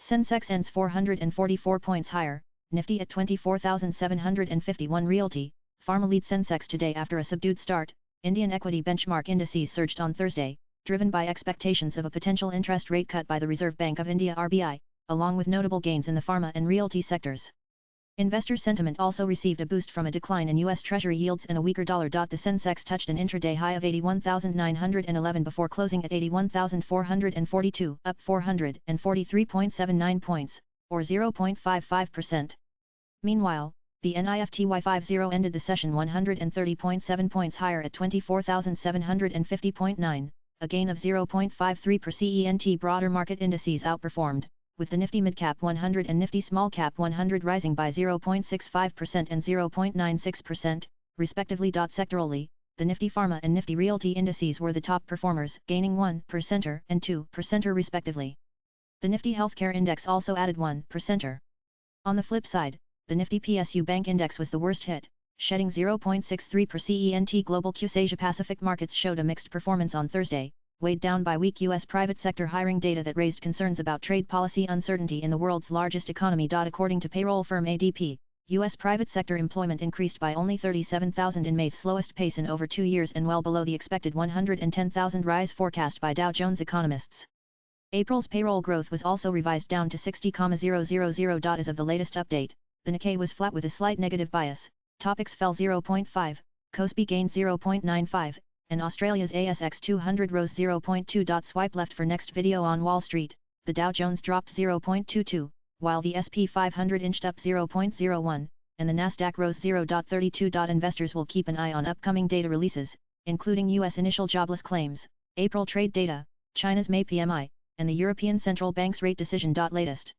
Sensex ends 444 points higher, Nifty at 24,751. Realty, Pharma lead Sensex today after a subdued start. Indian equity benchmark indices surged on Thursday, driven by expectations of a potential interest rate cut by the Reserve Bank of India (RBI), along with notable gains in the pharma and realty sectors. Investor sentiment also received a boost from a decline in U.S. Treasury yields and a weaker dollar. The Sensex touched an intraday high of 81,911 before closing at 81,442, up 443.79 points, or 0.55%. Meanwhile, the Nifty 50 ended the session 130.7 points higher at 24,750.9, a gain of 0.53%. Broader market indices outperformed, with the Nifty Midcap 100 and Nifty Small Cap 100 rising by 0.65% and 0.96%, respectively. Sectorally, the Nifty Pharma and Nifty Realty indices were the top performers, gaining 1% and 2% respectively. The Nifty Healthcare Index also added 1%. On the flip side, the Nifty PSU Bank Index was the worst hit, shedding 0.63%. Global QS Asia Pacific markets showed a mixed performance on Thursday, weighed down by weak U.S. private sector hiring data that raised concerns about trade policy uncertainty in the world's largest economy. According to payroll firm ADP, U.S. private sector employment increased by only 37,000 in May, the slowest pace in over 2 years and well below the expected 110,000 rise forecast by Dow Jones economists. April's payroll growth was also revised down to 60,000. As of the latest update, the Nikkei was flat with a slight negative bias, Topix fell 0.5, Kospi gained 0.95, and Australia's ASX 200 rose 0.2. Swipe left for next video. On Wall Street, the Dow Jones dropped 0.22, while the SP 500 inched up 0.01, and the Nasdaq rose 0.32. Investors will keep an eye on upcoming data releases, including U.S. initial jobless claims, April trade data, China's May PMI, and the European Central Bank's rate decision. Blogs